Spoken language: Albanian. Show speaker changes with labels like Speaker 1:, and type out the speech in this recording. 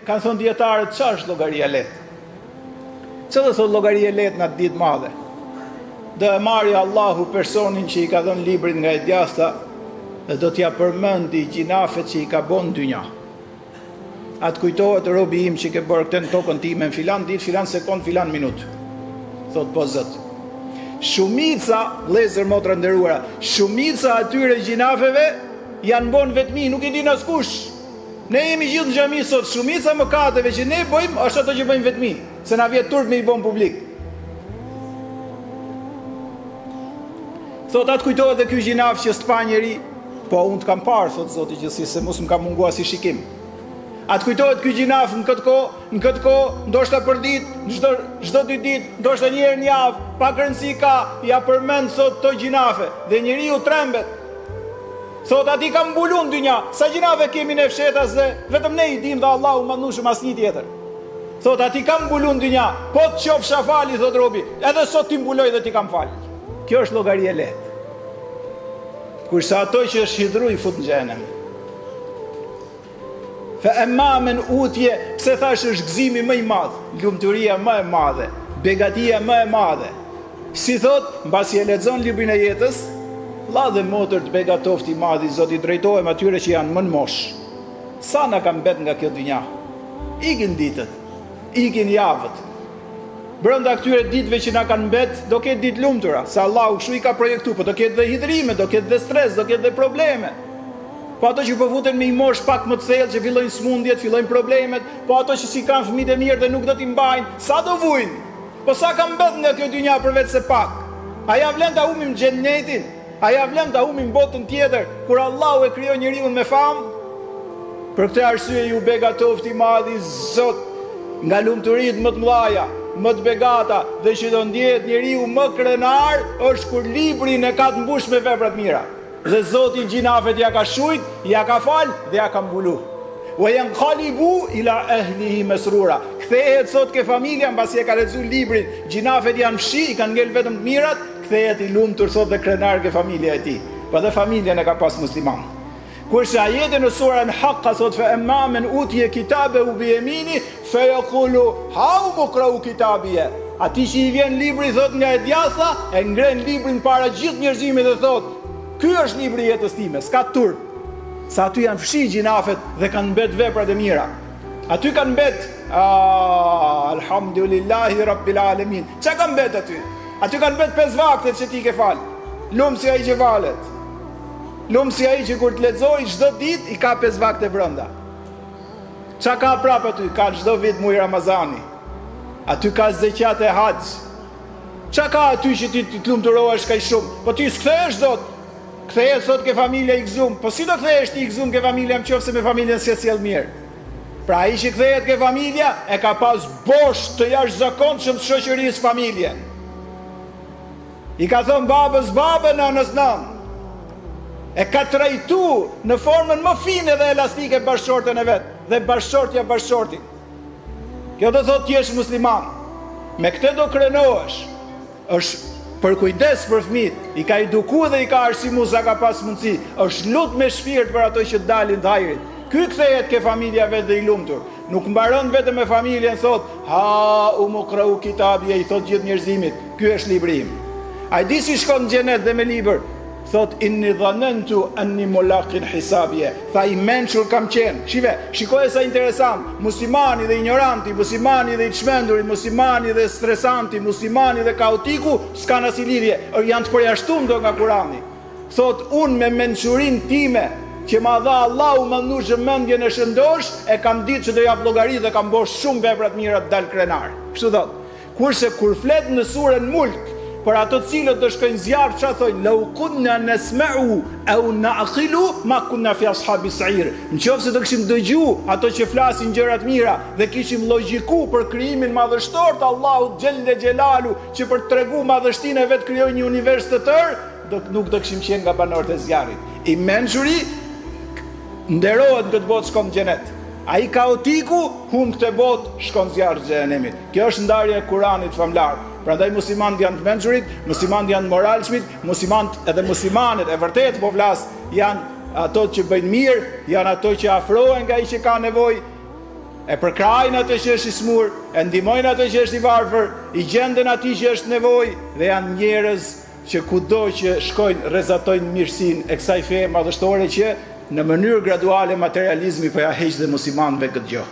Speaker 1: kanë thonë dietarët, ç'është llogaria lehtë? Çfarë do thotë llogaria lehtë në atë ditë madhe? Do e marrë Allahu personin që i ka dhënë librin nga e djatha dhe do t'ja përmendi gjinafet që i ka bën dynja. Atë kujtohet robi im që ke bërë këtë në tokën time në filan ditë, filan sekond, filan minut. Thot po Zot. Shumica, vëllezër motra nderuara, shumica atyre gjinafeve janë bën vetmi, nuk i din askush. Ne jemi gjithë në xhami sot, shumica mëkateve që ne bëjmë është ato që bëjmë vetmi, se na vjet turp me i bën publik. Thot atë kujtohet dhe ky gjinaf që s'pa njeri, po unë të kam parë, thot Zoti gjithësisë, se mos më ka mungua si shikim. Atë kujtohet ky gjinaf në këtë kohë, ndoshta për ditë, çdo 2 ditë, ndoshta një herë në javë, pa rëndësi ka, ja përmend thot to gjinafe dhe njeriu trembet. Thot ati kam mbulun dynja, sa gjinave kemi në fshetas dhe vetëm ne i dim dhe Allahu mandushëm as një tjetër. Thot ati kam mbulun dynja, po të qofsha fali, thot robi, edhe sot ti mbuloj dhe ti kam fali. Kjo është llogaria e lehtë. Kurse ato që është hidhur i fut në xhenem. Fa amma men utje, pse thash është gëzimi më i madh, lumturia më e madhe, begatia më e madhe. Si thot, mbasi e lexon librin e jetës, vlla dhe motër të begatofti i madh i Zotit, drejtohem atyre që janë më në moshë. Sa na ka mbet nga kjo dynja? Ikin ditët, ikin javët. Brenda këtyre ditëve që na kanë mbet, do ketë ditë lumtura, se Allahu kështu i ka projektuar, po do ketë dhe hidhrime, do ketë dhe stres, do ketë dhe probleme. Po ato që po futen me një moshë pak më të thellë, që fillojnë smundjet, fillojnë problemet, po ato që si kanë fëmijë të mirë dhe nuk do t'i mbajnë, sa do vujnë? Po sa ka mbet nga kjo dynja përveç se pak? A ja vlen ta humim xhenetin? A ja vlen ta humim botën tjetër, kur Allahu e krijoi njeriu me famë? Për këtë arsye ju begatofti i madh i Zot, nga lumturitë më të mëdha, më të begata dhe që do ndjehet njeriu më krenar, është kur librin e ka të mbush me vepra të mira. Dhe Zoti gjinafet ja ka shujt, ja ka fal dhe ja ka mbulu. Wa yanqalibu ila ahlihi masrura. Kthehet sot ke familja mbasi e ka lexuar librin, gjinafet janë fshi, i kanë ngel vetëm të mirat, kthehet i lumtur sot dhe krenar ke familja e tij. Po dhe familjen e ka pas musliman. Kurse ajete në surën Haqqa thot fa amma men utiya kitabahu bi yamini fa yaqulu ha muqra'u kitabiya. Ati që i vjen libri thot nga e djatha, e ngren librin para gjithë njerëzimit dhe thot, ky është libri i jetës time, s'ka turp. Sa aty janë fshi gjinafet dhe kanë mbet veprat e mira. Aty kanë mbet alhamdulillahi rabbil alamin. Çka kanë mbet aty? Aty kanë mbet 5 vakte që ti ke fal. Lumë si ai që valet. Lumë si ai që kur të lexoj çdo ditë i ka 5 vakte brenda. Çka ka prapë aty? Ka çdo vit muaj Ramazani. Aty ka zeqat e hax. Çka ka aty që ti të lumturohesh kaq shumë? Po ti s'kthehesh dot. Kthehet sot ke familja i gëzum. Po si do kthehesh ti i gëzum ke familja nëse me familjen s'e sjell mirë? Pra ai që kthehet ke familja e ka pas bosh të jashtëzakonshëm shoqërisë familjen. I ka thënë babës babë, nënës nënë. E ka trajtu në formën më fine dhe elastike bashkëshortën e vetë, dhe bashkëshortja bashkëshortit. Kjo do thotë ti je musliman. Me këtë do krenohesh. Është për kujdes për fëmijët, i ka eduku dhe i ka arsimu sa ka pas mundësi, është lut me shpirt për ato që dalin të hajrit. Ky kthehet ke familja vetë dhe i lumtur. Nuk mbaron vetëm me familjen, thot, ha u muqra'u kitabia, i thot gjithë njerëzimit, ky është libri im. Ai di si shkon në xhenet dhe me libër, thot inni dhanantu anni mulaqin hisabie. Tha i mençur kam qenë. Shikoj sa interesant. Muslimani dhe ignoranti, muslimani dhe i çmenduri, muslimani dhe stresanti, muslimani dhe kaotiku s'kan as lidhje, janë të përjashtuar nga Kurani. Thot unë me mençurinë time që ma dha Allahu më nushë mendjen e shëndosh, e kam ditë që do jap llogari dhe kam bosh shumë vepra të mira të dal krenar. Kështu thot. Kurse kur flet në surën Mulk për ato të cilët do shkojnë zjarr, çfarë thonë? Law kunna nasma'u aw na'qilu ma kunna fi ashabi sa'ir. Nëse do kishim dëgju ato që flasin gjëra të mira dhe kishim logjiku për krijimin madhështor të Allahut xhelle xhelalu, që për të treguar madhështinë e vet krijoi një univers të tërë, nuk do kishim qenë nga banorët e zjarrit. I mençuri nderohet në këtë botë, shkon në xhenet. Ai kaotiku humb këtë botë, shkon zjarr në xhenemit. Kjo është ndarja e Kuranit famlar. Prandaj muslimanët janë të mençurit, muslimanët janë moralshmit, muslimanët edhe muslimanët e vërtet po flas, janë ato që bëjnë mirë, janë ato që afrohen nga ai që ka nevojë. e përkrajnë atë që është i smur, e ndihmojnë atë që është i varfër, i gjenden atij që është nevojë dhe janë njerëz që kudo që shkojnë rrezatojnë mirësinë e kësaj feje madhështore që në mënyrë graduale materializmi po ja heq dhe muslimanëve këtë gjë.